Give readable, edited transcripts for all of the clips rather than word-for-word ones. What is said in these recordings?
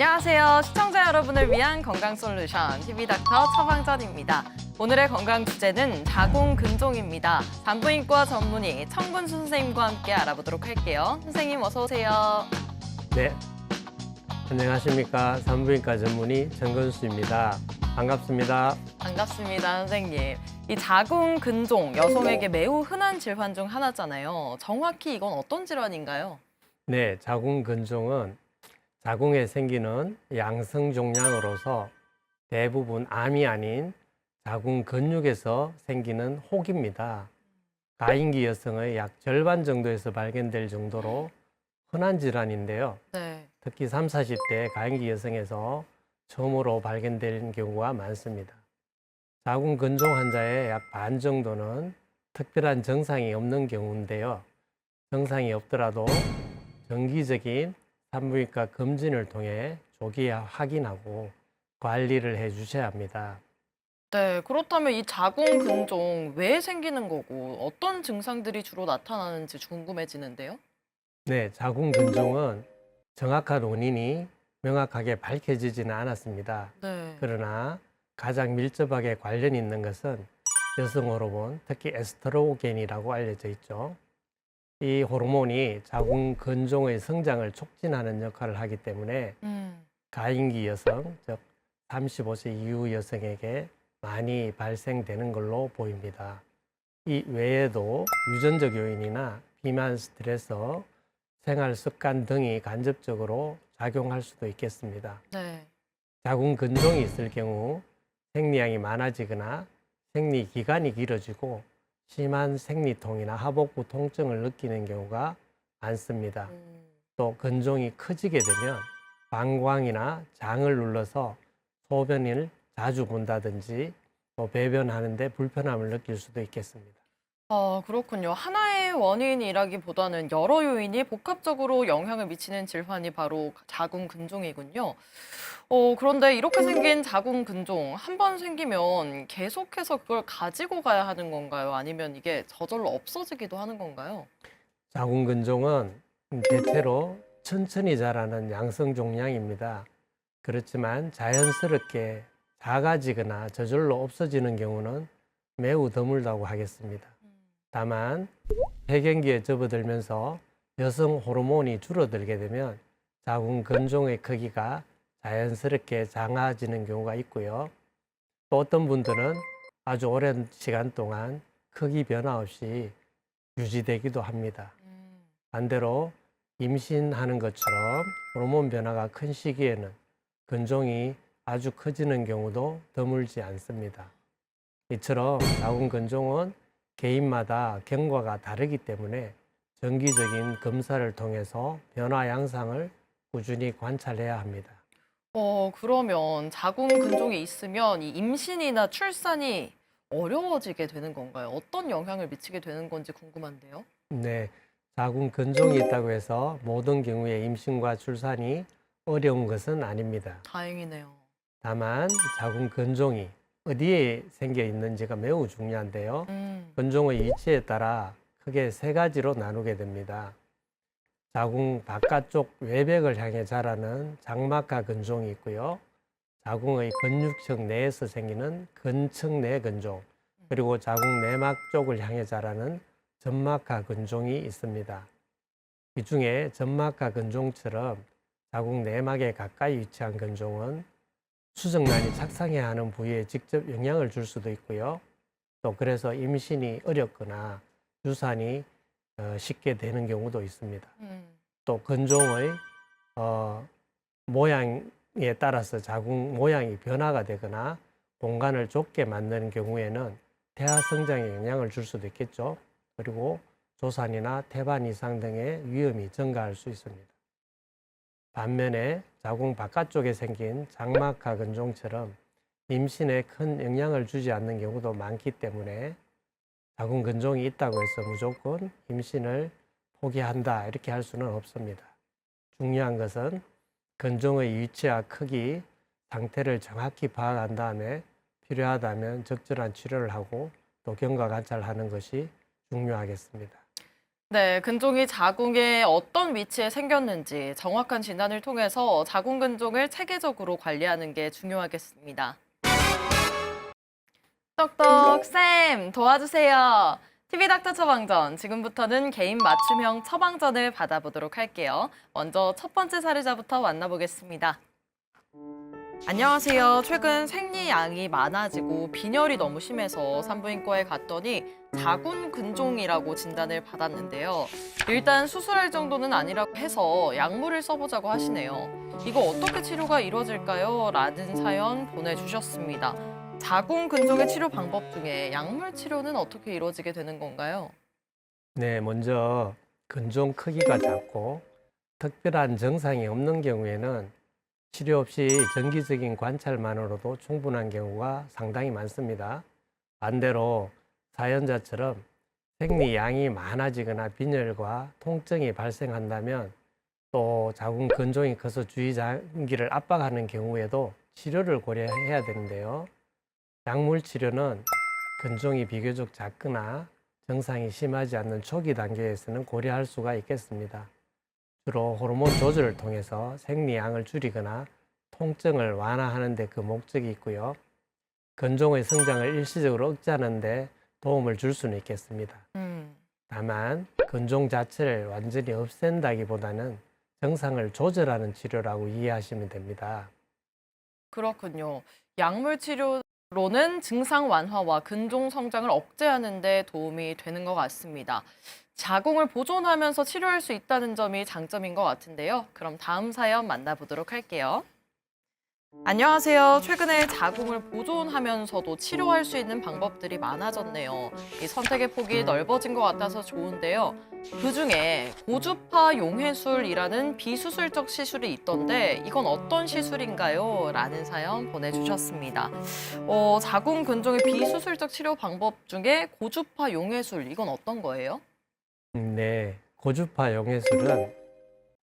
안녕하세요. 시청자 여러분을 위한 건강솔루션 TV닥터 처방전입니다. 오늘의 건강 주제는 자궁근종입니다. 산부인과 전문의 청근수 선생님과 함께 알아보도록 할게요. 선생님 어서 오세요. 네, 안녕하십니까. 산부인과 전문의 정근수입니다. 반갑습니다. 반갑습니다, 선생님. 이 자궁근종, 여성에게 매우 흔한 질환 중 하나잖아요. 정확히 이건 어떤 질환인가요? 네, 자궁근종은 자궁에 생기는 양성종양으로서 대부분 암이 아닌 자궁 근육에서 생기는 혹입니다. 가임기 여성의 약 절반 정도에서 발견될 정도로 흔한 질환인데요. 네. 특히 30, 40대 가임기 여성에서 처음으로 발견되는 경우가 많습니다. 자궁근종 환자의 약 반 정도는 특별한 증상이 없는 경우인데요. 증상이 없더라도 정기적인 산부인과 검진을 통해 조기 확인하고 관리를 해 주셔야 합니다. 네, 그렇다면 이 자궁근종 왜 생기는 거고 어떤 증상들이 주로 나타나는지 궁금해지는데요. 네, 자궁근종은 정확한 원인이 명확하게 밝혀지지는 않았습니다. 네. 그러나 가장 밀접하게 관련이 있는 것은 여성 호르몬, 특히 에스트로겐이라고 알려져 있죠. 이 호르몬이 자궁근종의 성장을 촉진하는 역할을 하기 때문에 가임기 여성, 즉 35세 이후 여성에게 많이 발생되는 걸로 보입니다. 이 외에도 유전적 요인이나 비만 스트레스, 생활 습관 등이 간접적으로 작용할 수도 있겠습니다. 네. 자궁근종이 있을 경우 생리량이 많아지거나 생리 기간이 길어지고 심한 생리통이나 하복부 통증을 느끼는 경우가 많습니다. 또 근종이 커지게 되면 방광이나 장을 눌러서 소변을 자주 본다든지 또 배변하는데 불편함을 느낄 수도 있겠습니다. 아, 그렇군요. 하나의 원인이라기보다는 여러 요인이 복합적으로 영향을 미치는 질환이 바로 자궁근종이군요. 그런데 이렇게 생긴 자궁근종 한 번 생기면 계속해서 그걸 가지고 가야 하는 건가요? 아니면 이게 저절로 없어지기도 하는 건가요? 자궁근종은 대체로 천천히 자라는 양성종양입니다. 그렇지만 자연스럽게 작아지거나 저절로 없어지는 경우는 매우 드물다고 하겠습니다. 다만 폐경기에 접어들면서 여성 호르몬이 줄어들게 되면 자궁근종의 크기가 자연스럽게 작아지는 경우가 있고요. 또 어떤 분들은 아주 오랜 시간 동안 크기 변화 없이 유지되기도 합니다. 반대로 임신하는 것처럼 호르몬 변화가 큰 시기에는 근종이 아주 커지는 경우도 드물지 않습니다. 이처럼 자궁근종은 개인마다 경과가 다르기 때문에 정기적인 검사를 통해서 변화 양상을 꾸준히 관찰해야 합니다. 그러면 자궁근종이 있으면 이 임신이나 출산이 어려워지게 되는 건가요? 어떤 영향을 미치게 되는 건지 궁금한데요. 네, 자궁근종이 있다고 해서 모든 경우에 임신과 출산이 어려운 것은 아닙니다. 다행이네요. 다만 자궁근종이 어디에 생겨 있는지가 매우 중요한데요. 음. 근종의 위치에 따라 크게 세 가지로 나누게 됩니다. 자궁 바깥쪽 외벽을 향해 자라는 장막하 근종이 있고요. 자궁의 근육층 내에서 생기는 근층 내 근종, 그리고 자궁 내막 쪽을 향해 자라는 점막하 근종이 있습니다. 이 중에 점막하 근종처럼 자궁 내막에 가까이 위치한 근종은 수정란이 착상해야 하는 부위에 직접 영향을 줄 수도 있고요. 또 그래서 임신이 어렵거나 유산이 쉽게 되는 경우도 있습니다. 또 근종의 모양에 따라서 자궁 모양이 변화가 되거나 공간을 좁게 만드는 경우에는 태아 성장에 영향을 줄 수도 있겠죠. 그리고 조산이나 태반 이상 등의 위험이 증가할 수 있습니다. 반면에 자궁 바깥쪽에 생긴 장막하 근종처럼 임신에 큰 영향을 주지 않는 경우도 많기 때문에 자궁 근종이 있다고 해서 무조건 임신을 포기한다 이렇게 할 수는 없습니다. 중요한 것은 근종의 위치와 크기, 상태를 정확히 파악한 다음에 필요하다면 적절한 치료를 하고 또 경과 관찰하는 것이 중요하겠습니다. 네, 근종이 자궁의 어떤 위치에 생겼는지 정확한 진단을 통해서 자궁 근종을 체계적으로 관리하는 게 중요하겠습니다. 똑똑 쌤 도와주세요. TV 닥터 처방전 지금부터는 개인 맞춤형 처방전을 받아보도록 할게요. 먼저 첫 번째 사례자부터 만나보겠습니다. 안녕하세요. 최근 생리양이 많아지고 빈혈이 너무 심해서 산부인과에 갔더니 자궁 근종이라고 진단을 받았는데요. 일단 수술할 정도는 아니라고 해서 약물을 써보자고 하시네요. 이거 어떻게 치료가 이루어질까요? 라는 사연 보내주셨습니다. 자궁 근종의 치료 방법 중에 약물 치료는 어떻게 이루어지게 되는 건가요? 네, 먼저 근종 크기가 작고 특별한 증상이 없는 경우에는 치료 없이 정기적인 관찰만으로도 충분한 경우가 상당히 많습니다. 반대로 사연자처럼 생리양이 많아지거나 빈혈과 통증이 발생한다면 또 자궁 근종이 커서 주의장기를 압박하는 경우에도 치료를 고려해야 되는데요. 약물 치료는 근종이 비교적 작거나 증상이 심하지 않는 초기 단계에서는 고려할 수가 있겠습니다. 주로 호르몬 조절을 통해서 생리양을 줄이거나 통증을 완화하는 데 그 목적이 있고요. 근종의 성장을 일시적으로 억제하는 데 도움을 줄 수는 있겠습니다. 다만 근종 자체를 완전히 없앤다기보다는 증상을 조절하는 치료라고 이해하시면 됩니다. 그렇군요. 약물 치료로는 증상 완화와 근종 성장을 억제하는 데 도움이 되는 것 같습니다. 자궁을 보존하면서 치료할 수 있다는 점이 장점인 것 같은데요. 그럼 다음 사연 만나보도록 할게요. 안녕하세요. 최근에 자궁을 보존하면서도 치료할 수 있는 방법들이 많아졌네요. 이 선택의 폭이 넓어진 것 같아서 좋은데요. 그중에 고주파 용해술이라는 비수술적 시술이 있던데 이건 어떤 시술인가요? 라는 사연 보내주셨습니다. 자궁 근종의 비수술적 치료 방법 중에 고주파 용해술 이건 어떤 거예요? 네, 고주파 용해술은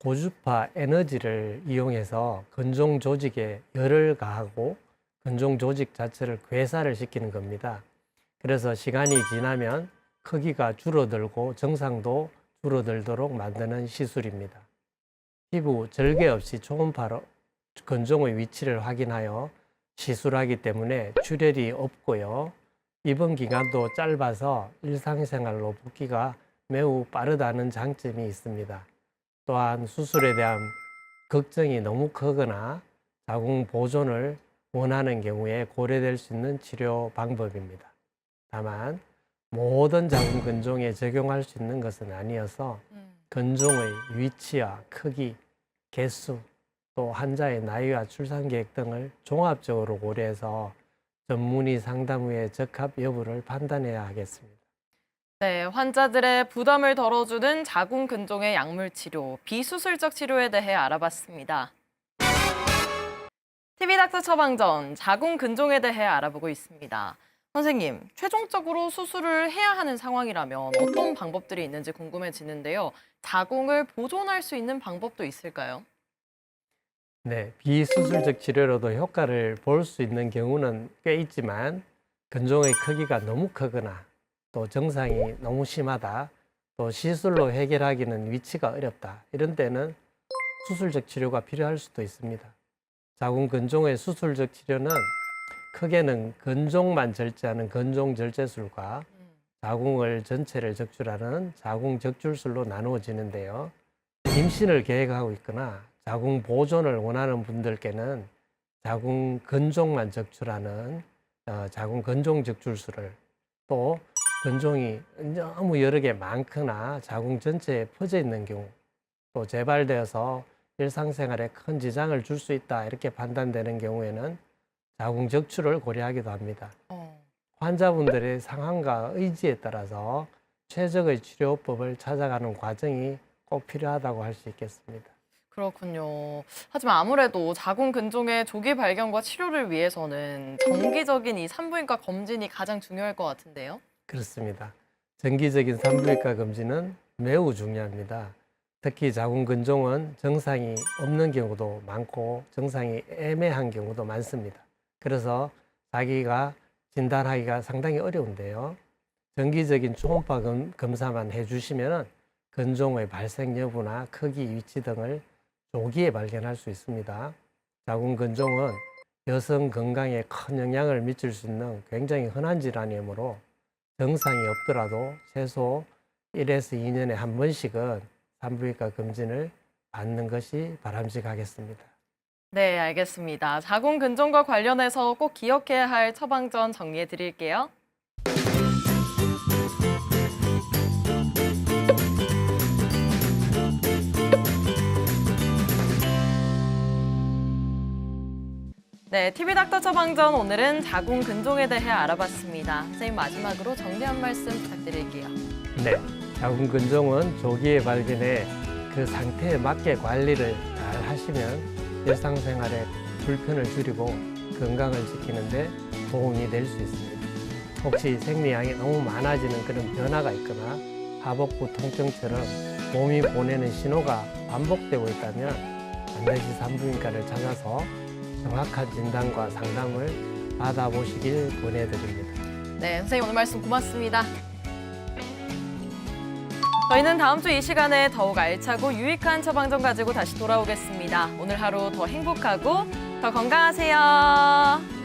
고주파 에너지를 이용해서 근종 조직에 열을 가하고 근종 조직 자체를 괴사를 시키는 겁니다. 그래서 시간이 지나면 크기가 줄어들고 정상도 줄어들도록 만드는 시술입니다. 피부 절개 없이 초음파로 근종의 위치를 확인하여 시술하기 때문에 출혈이 없고요. 입원 기간도 짧아서 일상생활로 복귀가 매우 빠르다는 장점이 있습니다. 또한 수술에 대한 걱정이 너무 크거나 자궁 보존을 원하는 경우에 고려될 수 있는 치료 방법입니다. 다만 모든 자궁 근종에 적용할 수 있는 것은 아니어서 근종의 위치와 크기, 개수, 또 환자의 나이와 출산 계획 등을 종합적으로 고려해서 전문의 상담 후에 적합 여부를 판단해야 하겠습니다. 네, 환자들의 부담을 덜어주는 자궁 근종의 약물 치료, 비수술적 치료에 대해 알아봤습니다. TV 닥터 처방전, 자궁 근종에 대해 알아보고 있습니다. 선생님, 최종적으로 수술을 해야 하는 상황이라면 어떤 방법들이 있는지 궁금해지는데요. 자궁을 보존할 수 있는 방법도 있을까요? 네, 비수술적 치료로도 효과를 볼 수 있는 경우는 꽤 있지만 근종의 크기가 너무 크거나 또 증상이 너무 심하다, 또 시술로 해결하기는 위치가 어렵다, 이런 때는 수술적 치료가 필요할 수도 있습니다. 자궁 근종의 수술적 치료는 크게는 근종만 절제하는 근종 절제술과 자궁을 전체를 적출하는 자궁 적출술로 나누어지는데요. 임신을 계획하고 있거나 자궁 보존을 원하는 분들께는 자궁 근종만 적출하는 자궁 근종 적출술을, 또 근종이 너무 여러 개 많거나 자궁 전체에 퍼져 있는 경우, 또 재발되어서 일상생활에 큰 지장을 줄 수 있다 이렇게 판단되는 경우에는 자궁 적출을 고려하기도 합니다. 환자분들의 상황과 의지에 따라서 최적의 치료법을 찾아가는 과정이 꼭 필요하다고 할 수 있겠습니다. 그렇군요. 하지만 아무래도 자궁 근종의 조기 발견과 치료를 위해서는 정기적인 이 산부인과 검진이 가장 중요할 것 같은데요. 그렇습니다. 정기적인 산부인과 검진은 매우 중요합니다. 특히 자궁 근종은 증상이 없는 경우도 많고 증상이 애매한 경우도 많습니다. 그래서 자기가 진단하기가 상당히 어려운데요. 정기적인 초음파 검사만 해주시면 근종의 발생 여부나 크기, 위치 등을 조기에 발견할 수 있습니다. 자궁 근종은 여성 건강에 큰 영향을 미칠 수 있는 굉장히 흔한 질환이므로 증상이 없더라도 최소 1에서 2년에 한 번씩은 산부인과 검진을 받는 것이 바람직하겠습니다. 네, 알겠습니다. 자궁 근종과 관련해서 꼭 기억해야 할 처방전 정리해 드릴게요. 네, TV닥터 처방전 오늘은 자궁 근종에 대해 알아봤습니다. 선생님 마지막으로 정리 한 말씀 부탁드릴게요. 네, 자궁 근종은 조기에 발견해 그 상태에 맞게 관리를 잘 하시면 일상생활에 불편을 줄이고 건강을 지키는 데 도움이 될 수 있습니다. 혹시 생리량이 너무 많아지는 그런 변화가 있거나 하복부 통증처럼 몸이 보내는 신호가 반복되고 있다면 반드시 산부인과를 찾아서 정확한 진단과 상담을 받아보시길 권해드립니다. 네, 선생님 오늘 말씀 고맙습니다. 저희는 다음 주 이 시간에 더욱 알차고 유익한 처방전 가지고 다시 돌아오겠습니다. 오늘 하루 더 행복하고 더 건강하세요.